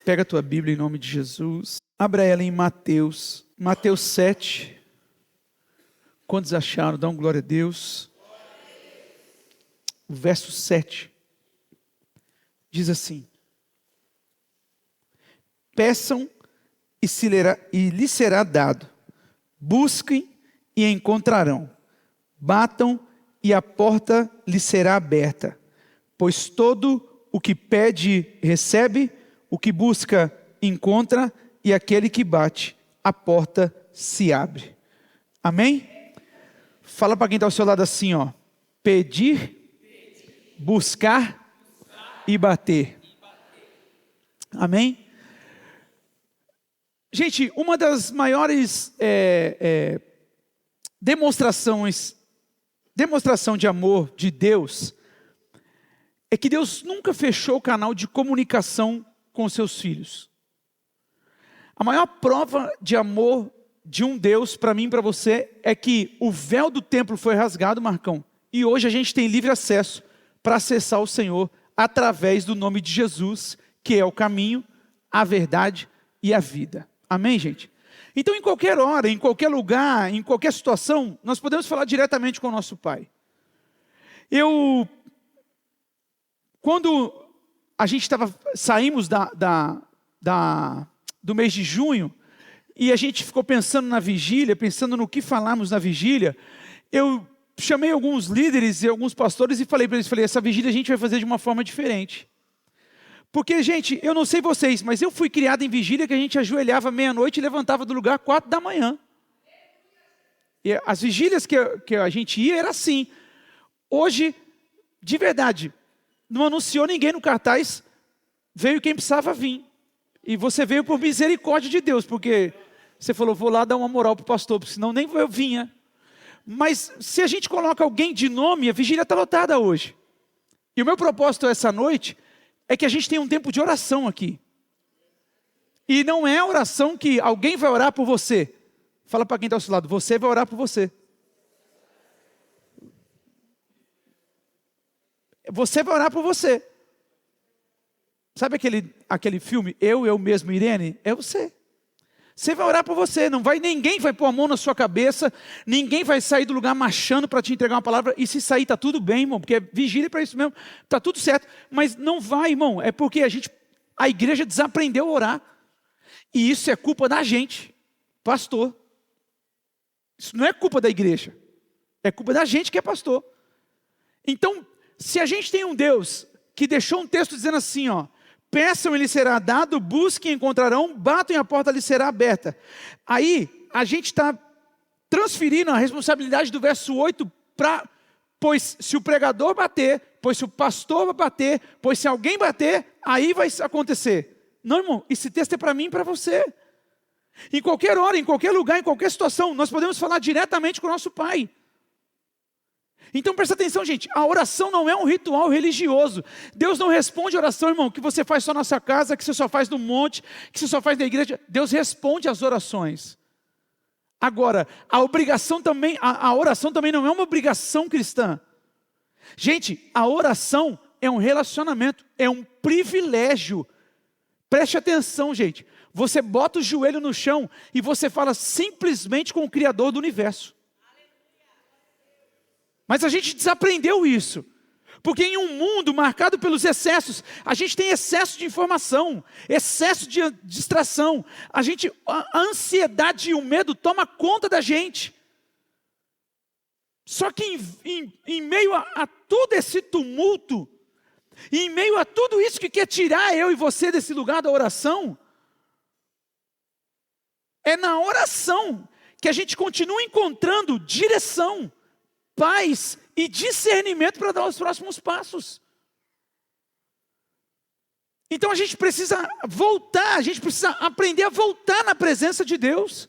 Pega a tua Bíblia em nome de Jesus. Abra ela em Mateus 7. Quantos acharam? Dá glória a Deus. O verso 7 diz assim: peçam e lhes será dado, busquem e encontrarão, batam e a porta lhes será aberta, pois todo o que pede recebe, o que busca encontra, e aquele que bate, a porta se abre. Amém? Fala para quem está ao seu lado assim, ó: pedir, buscar e bater. Amém? Gente, uma das maiores demonstração de amor de Deus é que Deus nunca fechou o canal de comunicação com seus filhos. A maior prova de amor de um Deus para mim e para você é que o véu do templo foi rasgado, Marcão, e hoje a gente tem livre acesso para acessar o Senhor através do nome de Jesus, que é o caminho, a verdade e a vida. Amém, gente? Então, em qualquer hora, em qualquer lugar, em qualquer situação, nós podemos falar diretamente com o nosso Pai. Quando a gente saímos do mês de junho, e a gente ficou pensando na vigília, pensando no que falarmos na vigília, eu chamei alguns líderes e alguns pastores e falei para eles, essa vigília a gente vai fazer de uma forma diferente. Porque, gente, eu não sei vocês, mas eu fui criado em vigília que a gente ajoelhava meia-noite e levantava do lugar 4 da manhã. E as vigílias que a gente ia era assim. Hoje, de verdade, não anunciou ninguém no cartaz, veio quem precisava vir. E você veio por misericórdia de Deus, porque você falou, vou lá dar uma moral para o pastor, porque senão nem eu vinha. Mas se a gente coloca alguém de nome, a vigília está lotada hoje. E o meu propósito essa noite é que a gente tenha um tempo de oração aqui. E não é oração que alguém vai orar por você. Fala para quem está ao seu lado, você vai orar por você. Você vai orar por você. Sabe aquele filme, Eu Mesmo, Irene? É você. Você vai orar por você, ninguém vai pôr a mão na sua cabeça, ninguém vai sair do lugar marchando para te entregar uma palavra, e se sair está tudo bem, irmão, porque vigília para isso mesmo, está tudo certo, mas não vai, irmão, é porque a igreja desaprendeu a orar, e isso é culpa da gente, pastor. Isso não é culpa da igreja, é culpa da gente que é pastor. Então, se a gente tem um Deus que deixou um texto dizendo assim, ó: peçam e lhes será dado, busquem e encontrarão, batem e a porta lhes será aberta. Aí, a gente está transferindo a responsabilidade do verso 8 para, pois se o pregador bater, pois se o pastor bater, pois se alguém bater, aí vai acontecer. Não, irmão, esse texto é para mim e para você. Em qualquer hora, em qualquer lugar, em qualquer situação, nós podemos falar diretamente com o nosso Pai. Então presta atenção, gente, a oração não é um ritual religioso. Deus não responde a oração, irmão, que você faz só na sua casa, que você só faz no monte, que você só faz na igreja. Deus responde às orações. Agora, a oração também não é uma obrigação cristã. Gente, a oração é um relacionamento, é um privilégio. Preste atenção, gente. Você bota o joelho no chão e você fala simplesmente com o Criador do universo. Mas a gente desaprendeu isso, porque em um mundo marcado pelos excessos, a gente tem excesso de informação, excesso de distração, a ansiedade e o medo toma conta da gente. Só que em meio a todo esse tumulto, em meio a tudo isso que quer tirar eu e você desse lugar da oração, é na oração que a gente continua encontrando direção, paz e discernimento para dar os próximos passos. Então a gente precisa voltar, a gente precisa aprender a voltar na presença de Deus.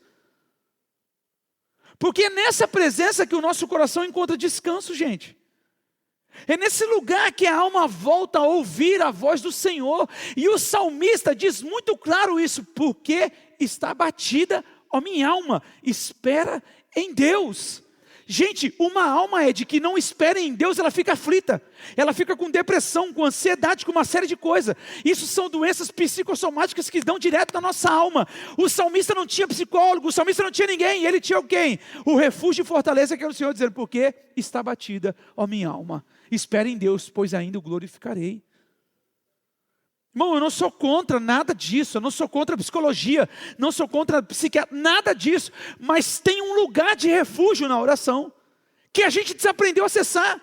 Porque é nessa presença que o nosso coração encontra descanso, gente. É nesse lugar que a alma volta a ouvir a voz do Senhor. E o salmista diz muito claro isso: porque está abatida, ó minha alma, espera em Deus. Gente, uma alma, Ed, que não espera em Deus, ela fica aflita. Ela fica com depressão, com ansiedade, com uma série de coisas. Isso são doenças psicossomáticas que dão direto na nossa alma. O salmista não tinha psicólogo, o salmista não tinha ninguém. Ele tinha quem? O refúgio e fortaleza que era o Senhor, dizendo, porque está batida, ó minha alma. Espera em Deus, pois ainda o glorificarei. Irmão, eu não sou contra nada disso, eu não sou contra a psicologia, não sou contra a psiquiatria, nada disso, mas tem um lugar de refúgio na oração, que a gente desaprendeu a acessar.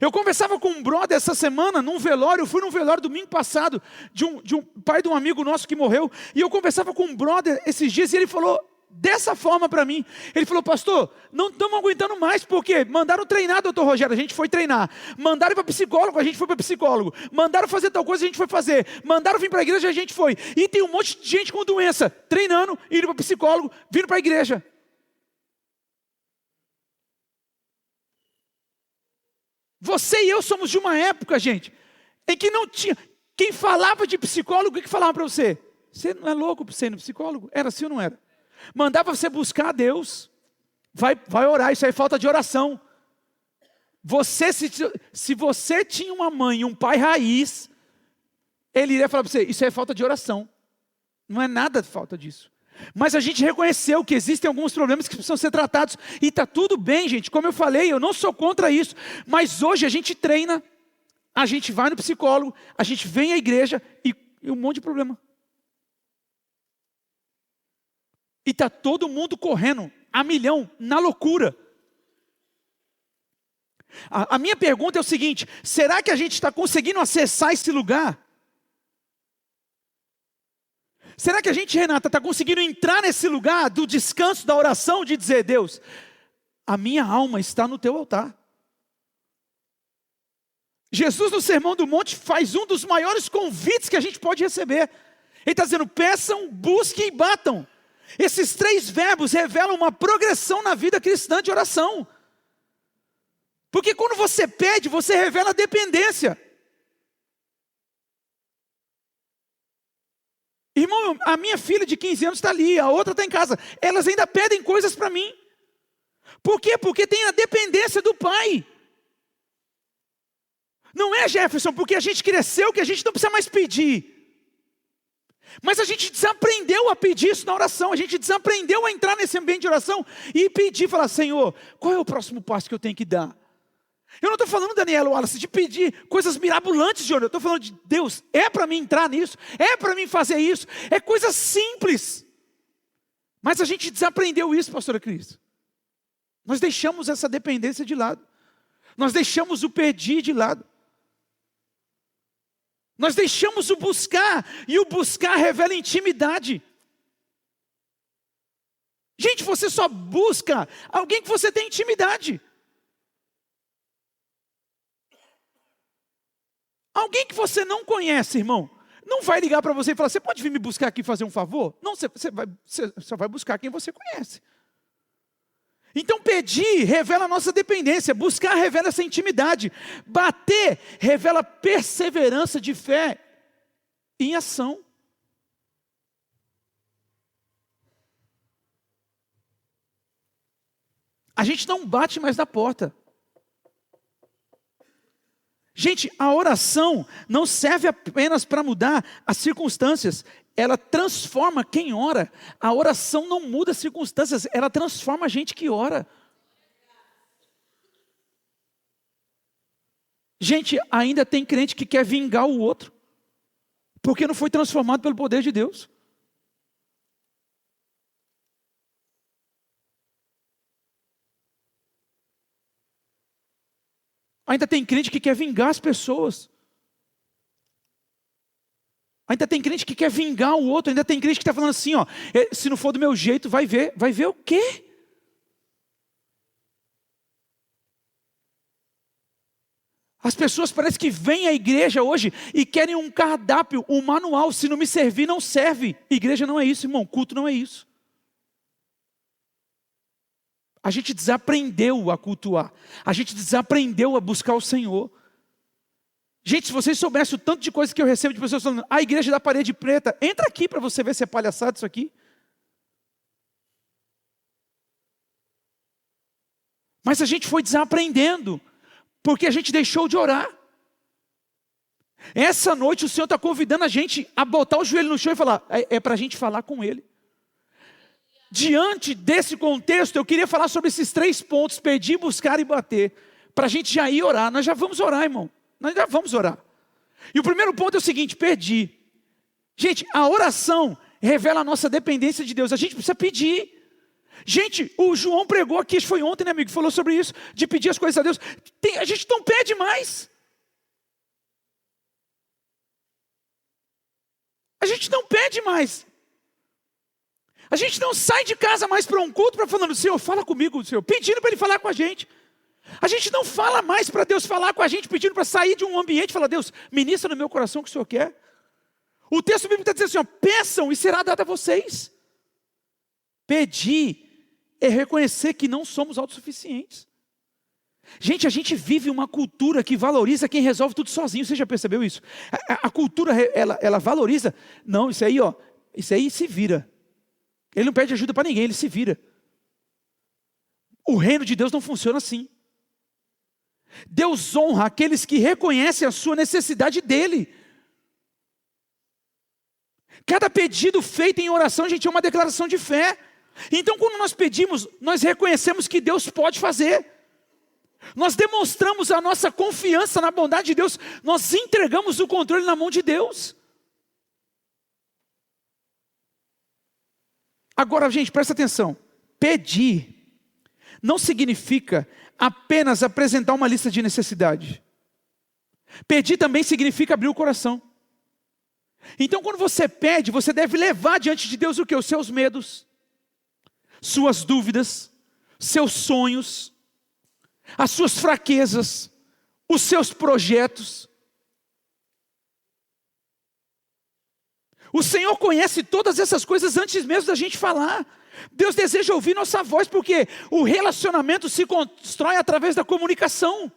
Eu conversava com um brother essa semana, num velório, eu fui num velório domingo passado, de um pai de um amigo nosso que morreu, e eu conversava com um brother esses dias, e ele falou dessa forma para mim, ele falou, pastor, não estamos aguentando mais, porque mandaram treinar, doutor Rogério, a gente foi treinar, mandaram ir para psicólogo, a gente foi para psicólogo, mandaram fazer tal coisa, a gente foi fazer, mandaram vir para a igreja, a gente foi, e tem um monte de gente com doença, treinando, indo para psicólogo, vindo para a igreja. Você e eu somos de uma época, gente, em que não tinha, quem falava de psicólogo, o que falava para você? Você não é louco para ser no psicólogo? Era assim ou não era? Mandava você buscar a Deus, vai orar, isso aí é falta de oração. Se você tinha uma mãe e um pai raiz, ele iria falar para você, isso aí é falta de oração. Não é nada de falta disso. Mas a gente reconheceu que existem alguns problemas que precisam ser tratados, e está tudo bem, gente, como eu falei, eu não sou contra isso, mas hoje a gente treina, a gente vai no psicólogo, a gente vem à igreja e um monte de problema. E está todo mundo correndo a milhão, na loucura. A minha pergunta é o seguinte, será que a gente está conseguindo acessar esse lugar? Será que a gente, Renata, está conseguindo entrar nesse lugar do descanso, da oração, de dizer, Deus, a minha alma está no teu altar. Jesus no Sermão do Monte faz um dos maiores convites que a gente pode receber. Ele está dizendo, peçam, busquem e batam. Esses 3 verbos revelam uma progressão na vida cristã de oração. Porque quando você pede, você revela dependência. Irmão, a minha filha de 15 anos está ali, a outra está em casa. Elas ainda pedem coisas para mim. Por quê? Porque tem a dependência do pai. Não é, Jefferson, porque a gente cresceu que a gente não precisa mais pedir. Mas a gente desaprendeu a pedir isso na oração, a gente desaprendeu a entrar nesse ambiente de oração e pedir, falar, Senhor, qual é o próximo passo que eu tenho que dar? Eu não estou falando, Daniela Wallace, de pedir coisas mirabolantes, Senhor, eu estou falando de Deus, é para mim entrar nisso, é para mim fazer isso, é coisa simples. Mas a gente desaprendeu isso, pastora Cris. Nós deixamos essa dependência de lado, nós deixamos o pedir de lado. Nós deixamos o buscar, e o buscar revela intimidade. Gente, você só busca alguém que você tem intimidade. Alguém que você não conhece, irmão, não vai ligar para você e falar, você pode vir me buscar aqui e fazer um favor? Não, você só vai buscar quem você conhece. Então pedir revela a nossa dependência, buscar revela essa intimidade, bater revela perseverança de fé em ação. A gente não bate mais na porta. Gente, a oração não serve apenas para mudar as circunstâncias, ela transforma quem ora. A oração não muda as circunstâncias, ela transforma a gente que ora. Gente, ainda tem crente que quer vingar o outro, porque não foi transformado pelo poder de Deus. Ainda tem crente que quer vingar as pessoas. Ainda tem crente que quer vingar o outro. Ainda tem crente que está falando assim, ó, se não for do meu jeito, vai ver. Vai ver o quê? As pessoas parecem que vêm à igreja hoje e querem um cardápio, um manual. Se não me servir, não serve. Igreja não é isso, irmão. Culto não é isso. A gente desaprendeu a cultuar. A gente desaprendeu a buscar o Senhor. Gente, se vocês soubessem o tanto de coisas que eu recebo de pessoas falando, a igreja da parede preta, entra aqui para você ver se é palhaçada isso aqui. Mas a gente foi desaprendendo, porque a gente deixou de orar. Essa noite o Senhor está convidando a gente a botar o joelho no chão e falar, é para a gente falar com Ele. Diante desse contexto, eu queria falar sobre esses 3 pontos: pedir, buscar e bater, para a gente já ir orar. Nós já vamos orar, irmão, nós já vamos orar. E o primeiro ponto é o seguinte: pedir. Gente, a oração revela a nossa dependência de Deus, a gente precisa pedir. Gente, o João pregou aqui, acho que foi ontem, né, amigo, falou sobre isso, de pedir as coisas a Deus. A gente não pede mais. A gente não pede mais. A gente não sai de casa mais para um culto para falando, Senhor, fala comigo, Senhor, pedindo para Ele falar com a gente. A gente não fala mais para Deus falar com a gente, pedindo para sair de um ambiente e falar, Deus, ministra no meu coração o que o Senhor quer. O texto bíblico está dizendo assim, ó, peçam e será dado a vocês. Pedir é reconhecer que não somos autossuficientes. Gente, a gente vive uma cultura que valoriza quem resolve tudo sozinho. Você já percebeu isso? A cultura, ela valoriza. Não, isso aí se vira. Ele não pede ajuda para ninguém, ele se vira. O reino de Deus não funciona assim. Deus honra aqueles que reconhecem a sua necessidade dEle. Cada pedido feito em oração, gente, é uma declaração de fé. Então, quando nós pedimos, nós reconhecemos que Deus pode fazer. Nós demonstramos a nossa confiança na bondade de Deus. Nós entregamos o controle na mão de Deus. Agora, gente, presta atenção. Pedir não significa apenas apresentar uma lista de necessidade. Pedir também significa abrir o coração. Então, quando você pede, você deve levar diante de Deus o quê? Os seus medos, suas dúvidas, seus sonhos, as suas fraquezas, os seus projetos. O Senhor conhece todas essas coisas antes mesmo da gente falar. Deus deseja ouvir nossa voz, porque o relacionamento se constrói através da comunicação.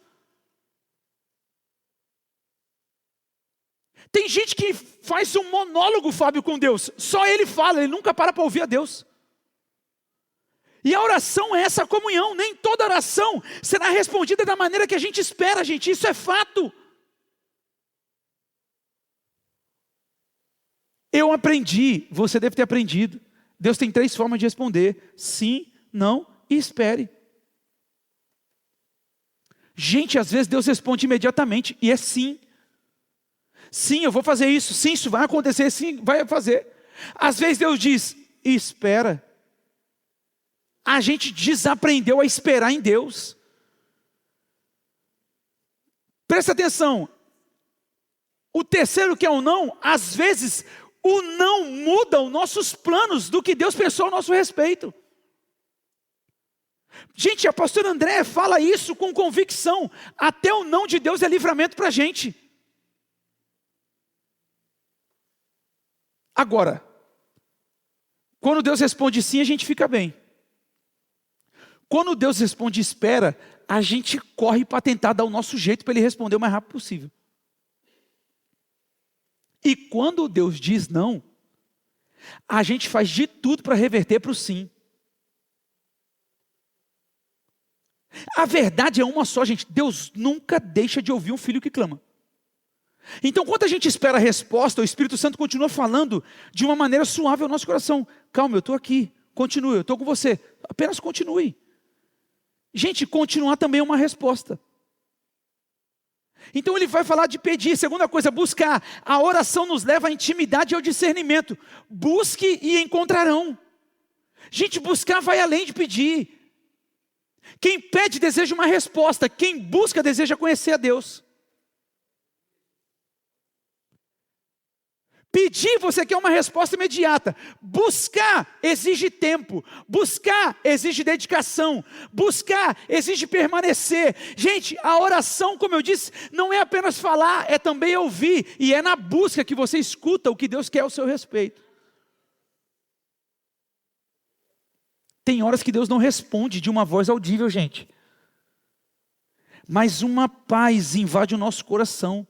Tem gente que faz um monólogo, Fábio, com Deus. Só ele fala, ele nunca para ouvir a Deus. E a oração é essa comunhão. Nem toda oração será respondida da maneira que a gente espera, gente. Isso é fato. Eu aprendi, você deve ter aprendido. Deus tem 3 formas de responder: sim, não e espere. Gente, às vezes Deus responde imediatamente e é sim. Sim, eu vou fazer isso. Sim, isso vai acontecer. Sim, vai fazer. Às vezes Deus diz, espera. A gente desaprendeu a esperar em Deus. Presta atenção. O terceiro, que é o não, às vezes o não muda os nossos planos do que Deus pensou a nosso respeito. Gente, a pastora Andréa fala isso com convicção. Até o não de Deus é livramento para a gente. Agora, quando Deus responde sim, a gente fica bem. Quando Deus responde espera, a gente corre para tentar dar o nosso jeito para Ele responder o mais rápido possível. E quando Deus diz não, a gente faz de tudo para reverter para o sim. A verdade é uma só, gente. Deus nunca deixa de ouvir um filho que clama. Então, quando a gente espera a resposta, o Espírito Santo continua falando de uma maneira suave ao nosso coração. Calma, eu estou aqui. Continue, eu estou com você. Apenas continue. Gente, continuar também é uma resposta. Então ele vai falar de pedir. Segunda coisa, buscar. A oração nos leva à intimidade e ao discernimento. Busque e encontrarão. Gente, buscar vai além de pedir. Quem pede deseja uma resposta. Quem busca deseja conhecer a Deus. Pedir, você quer uma resposta imediata. Buscar exige tempo. Buscar exige dedicação. Buscar exige permanecer. Gente, a oração, como eu disse, não é apenas falar, é também ouvir. E é na busca que você escuta o que Deus quer ao seu respeito. Tem horas que Deus não responde de uma voz audível, gente. Mas uma paz invade o nosso coração.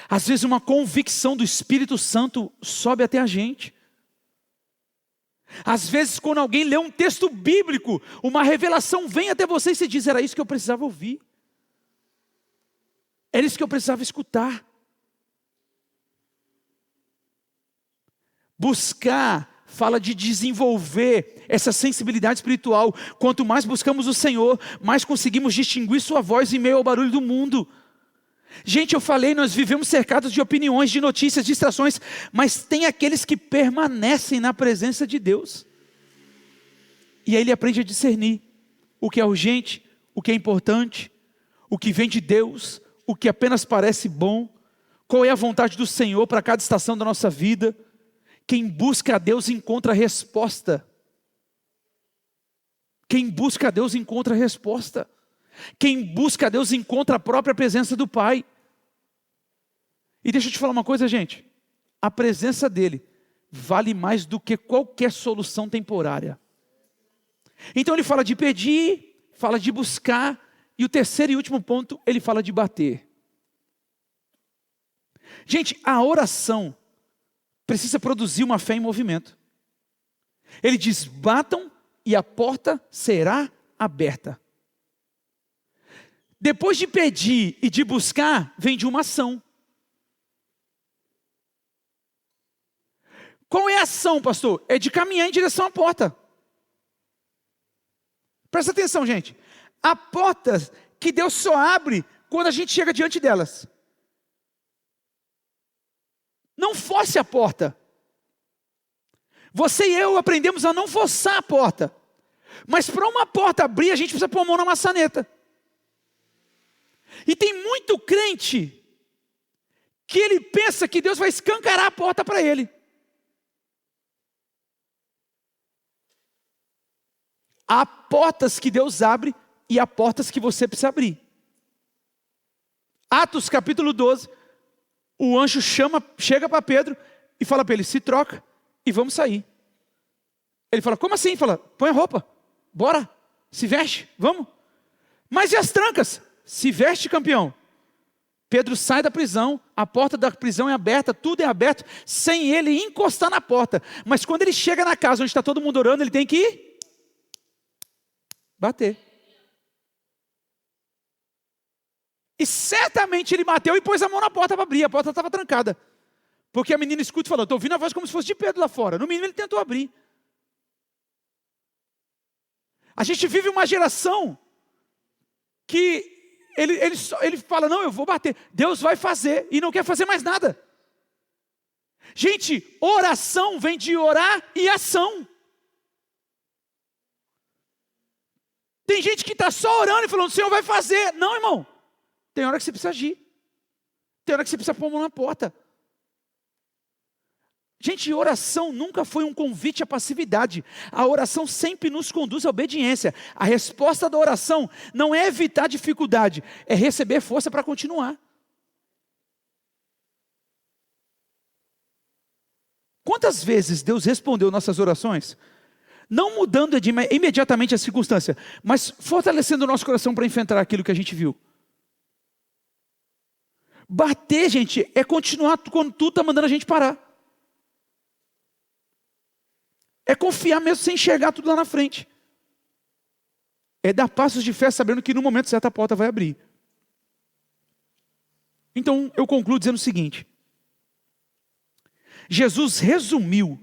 Às vezes uma convicção do Espírito Santo sobe até a gente. Às vezes, quando alguém lê um texto bíblico, uma revelação vem até você e você diz: era isso que eu precisava ouvir, era isso que eu precisava escutar. Buscar fala de desenvolver essa sensibilidade espiritual. Quanto mais buscamos o Senhor, mais conseguimos distinguir sua voz em meio ao barulho do mundo. Gente, eu falei, nós vivemos cercados de opiniões, de notícias, de distrações, mas tem aqueles que permanecem na presença de Deus. E aí ele aprende a discernir o que é urgente, o que é importante, o que vem de Deus, o que apenas parece bom, qual é a vontade do Senhor para cada estação da nossa vida. Quem busca a Deus encontra a resposta. Quem busca a Deus encontra a resposta. Quem busca a Deus encontra a própria presença do Pai. E deixa eu te falar uma coisa, gente. A presença dEle vale mais do que qualquer solução temporária. Então ele fala de pedir, fala de buscar, e o terceiro e último ponto, ele fala de bater. Gente, a oração precisa produzir uma fé em movimento. Ele diz: batam e a porta será aberta. Depois de pedir e de buscar, vem de uma ação. Qual é a ação, pastor? É de caminhar em direção à porta. Presta atenção, gente. Há portas que Deus só abre quando a gente chega diante delas. Não force a porta. Você e eu aprendemos a não forçar a porta. Mas para uma porta abrir, a gente precisa pôr a mão na maçaneta. E tem muito crente que ele pensa que Deus vai escancarar a porta para ele. Há portas que Deus abre e há portas que você precisa abrir. Atos capítulo 12, o anjo chega para Pedro e fala para ele: se troca e vamos sair. Ele fala: como assim? Fala: põe a roupa, bora, se veste, vamos. Mas e as trancas? Se veste, campeão. Pedro sai da prisão, a porta da prisão é aberta, tudo é aberto, sem ele encostar na porta. Mas quando ele chega na casa onde está todo mundo orando, ele tem que bater. E certamente ele bateu e pôs a mão na porta para abrir, a porta estava trancada. Porque a menina escuta e falou: estou ouvindo a voz como se fosse de Pedro lá fora. No mínimo ele tentou abrir. A gente vive uma geração que ele fala: não, eu vou bater. Deus vai fazer e não quer fazer mais nada. Gente, oração vem de orar e ação. Tem gente que está só orando e falando: o Senhor vai fazer. Não, irmão. Tem hora que você precisa agir. Tem hora que você precisa pôr a mão na porta. Gente, oração nunca foi um convite à passividade. A oração sempre nos conduz à obediência. A resposta da oração não é evitar dificuldade, é receber força para continuar. Quantas vezes Deus respondeu nossas orações? Não mudando imediatamente a circunstância, mas fortalecendo o nosso coração para enfrentar aquilo que a gente viu. Bater, gente, é continuar quando tudo está mandando a gente parar. É confiar mesmo sem enxergar tudo lá na frente. É dar passos de fé sabendo que no momento certo a porta vai abrir. Então eu concluo dizendo o seguinte: Jesus resumiu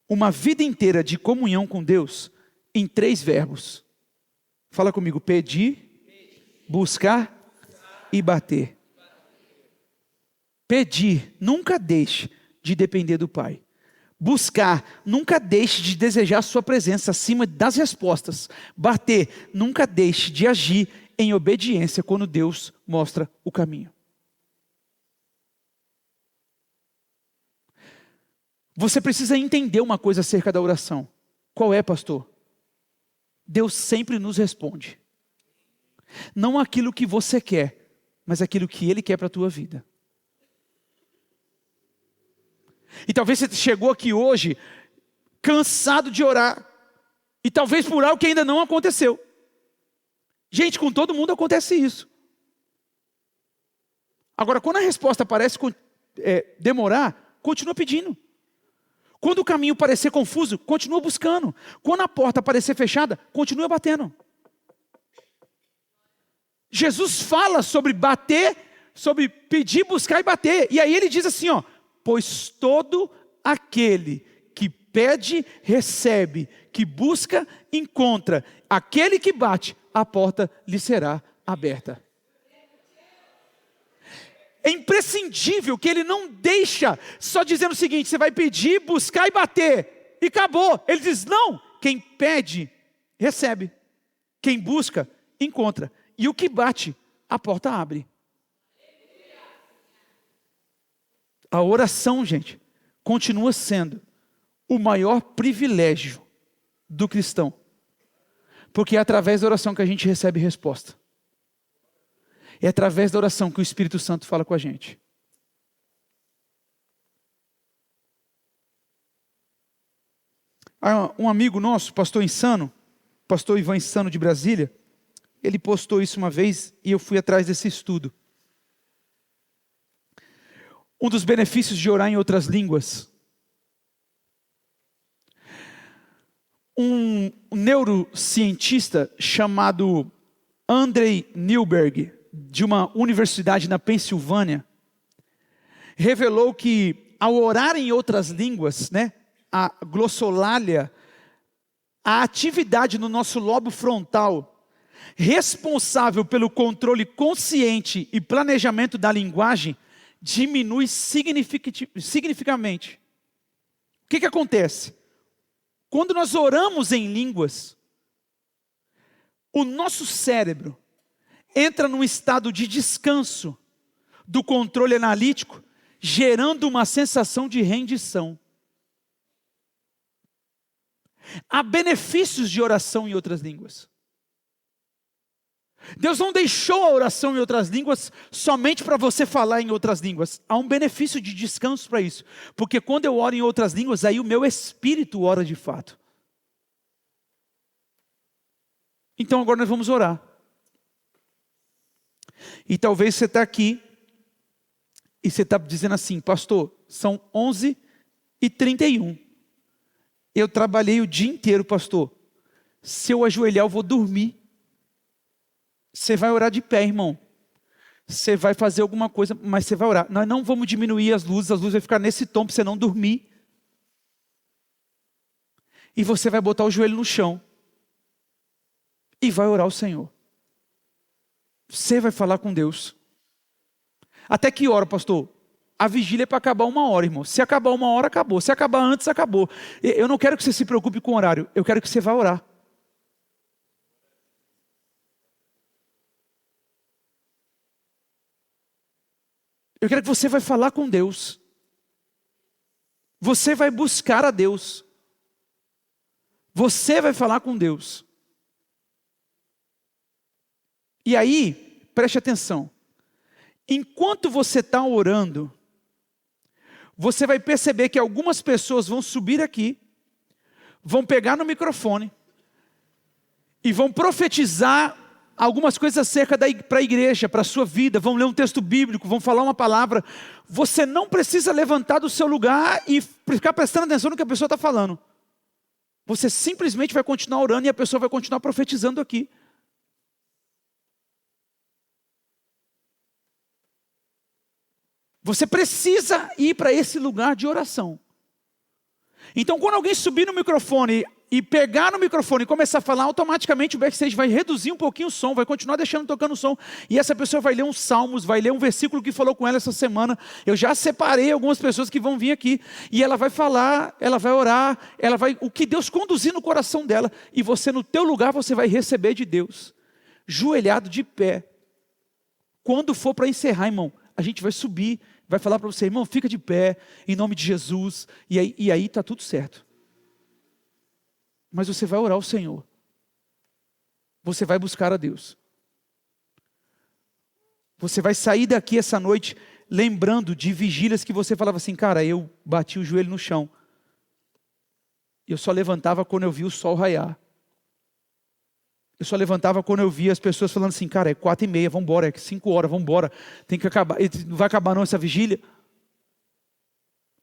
uma vida inteira de comunhão com Deus em 3 verbos. Fala comigo: pedir, buscar e bater. Pedir, nunca deixe de depender do Pai. Buscar, nunca deixe de desejar a sua presença acima das respostas. Bater, nunca deixe de agir em obediência quando Deus mostra o caminho. Você precisa entender uma coisa acerca da oração. Qual é, pastor? Deus sempre nos responde. Não aquilo que você quer, mas aquilo que Ele quer para a tua vida. E talvez você chegou aqui hoje cansado de orar. E talvez por algo que ainda não aconteceu. Gente, com todo mundo acontece isso. Agora, quando a resposta parece demorar, continua pedindo. Quando o caminho parecer confuso, continua buscando. Quando a porta parecer fechada, continua batendo. Jesus fala sobre bater, sobre pedir, buscar e bater. E aí ele diz assim, ó: pois todo aquele que pede, recebe, que busca, encontra. Aquele que bate, a porta lhe será aberta. É imprescindível que ele não deixa só dizendo o seguinte: você vai pedir, buscar e bater, e acabou. Ele diz: não, quem pede, recebe. Quem busca, encontra. E o que bate, a porta abre. A oração, gente, continua sendo o maior privilégio do cristão. Porque é através da oração que a gente recebe resposta. É através da oração que o Espírito Santo fala com a gente. Um amigo nosso, pastor Insano, pastor Ivan Insano de Brasília, ele postou isso uma vez e eu fui atrás desse estudo. Um dos benefícios de orar em outras línguas. Um neurocientista chamado Andrei Newberg, de uma universidade na Pensilvânia, revelou que ao orar em outras línguas, a glossolalia, a atividade no nosso lobo frontal, responsável pelo controle consciente e planejamento da linguagem, diminui significativamente. O que acontece? Quando nós oramos em línguas, o nosso cérebro entra num estado de descanso do controle analítico, gerando uma sensação de rendição. Há benefícios de oração em outras línguas. Deus não deixou a oração em outras línguas somente para você falar em outras línguas. Há um benefício de descanso para isso. Porque quando eu oro em outras línguas, aí o meu espírito ora de fato. Então agora nós vamos orar. E talvez você está aqui e você está dizendo assim: pastor, são 11h31. Eu trabalhei o dia inteiro, pastor. Se eu ajoelhar, eu vou dormir. Você vai orar de pé, irmão. Você vai fazer alguma coisa, mas você vai orar. Nós não vamos diminuir as luzes vão ficar nesse tom para você não dormir. E você vai botar o joelho no chão. E vai orar ao Senhor. Você vai falar com Deus. Até que hora, pastor? A vigília é para acabar 1 hora, irmão. Se acabar 1 hora, acabou. Se acabar antes, acabou. Eu não quero que você se preocupe com o horário. Eu quero que você vá orar. Eu quero que você vai falar com Deus. Você vai buscar a Deus. Você vai falar com Deus. E aí, preste atenção. Enquanto você está orando, você vai perceber que algumas pessoas vão subir aqui, vão pegar no microfone e vão profetizar algumas coisas acerca para a igreja, para a sua vida, vão ler um texto bíblico, vão falar uma palavra. Você não precisa levantar do seu lugar e ficar prestando atenção no que a pessoa está falando. Você simplesmente vai continuar orando e a pessoa vai continuar profetizando aqui. Você precisa ir para esse lugar de oração. Então, quando alguém subir no microfone e pegar no microfone e começar a falar, automaticamente o backstage vai reduzir um pouquinho o som, vai continuar deixando tocando o som, e essa pessoa vai ler uns salmos, vai ler um versículo que falou com ela essa semana. Eu já separei algumas pessoas que vão vir aqui, e ela vai falar, ela vai orar, o que Deus conduzir no coração dela, e você no teu lugar, você vai receber de Deus, joelhado de pé. Quando for para encerrar, irmão, a gente vai subir, vai falar para você: irmão, fica de pé, em nome de Jesus, e aí está tudo certo. Mas você vai orar ao Senhor. Você vai buscar a Deus. Você vai sair daqui essa noite lembrando de vigílias que você falava assim: cara, eu bati o joelho no chão. Eu só levantava quando eu vi o sol raiar. Eu só levantava quando eu via as pessoas falando assim: cara, é 4h30, vamos embora, é 5 horas, vamos embora. Tem que acabar, não vai acabar não essa vigília.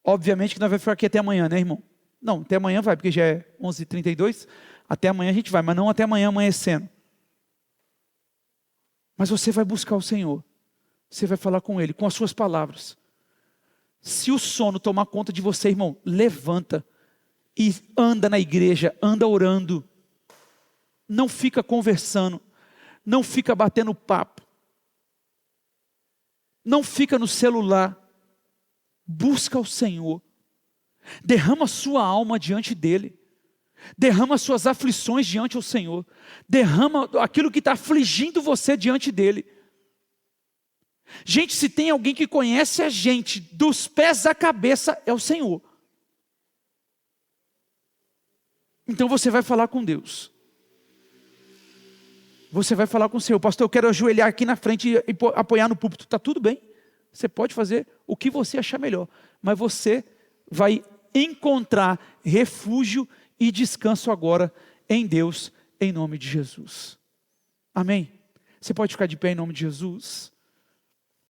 Obviamente que nós vamos ficar aqui até amanhã, né, irmão? Não, até amanhã vai, porque já é 11h32. Até amanhã a gente vai, mas não até amanhã amanhecendo. Mas você vai buscar o Senhor. Você vai falar com Ele, com as suas palavras. Se o sono tomar conta de você, irmão, levanta e anda na igreja, anda orando. Não fica conversando, não fica batendo papo. Não fica no celular. Busca o Senhor. Derrama sua alma diante dEle. Derrama suas aflições diante do Senhor. Derrama aquilo que está afligindo você diante dEle. Gente, se tem alguém que conhece a gente dos pés à cabeça, é o Senhor. Então você vai falar com Deus. Você vai falar com o Senhor. Pastor, eu quero ajoelhar aqui na frente e apoiar no púlpito. Está tudo bem. Você pode fazer o que você achar melhor. Mas você vai encontrar refúgio e descanso agora em Deus, em nome de Jesus. Amém? Você pode ficar de pé em nome de Jesus?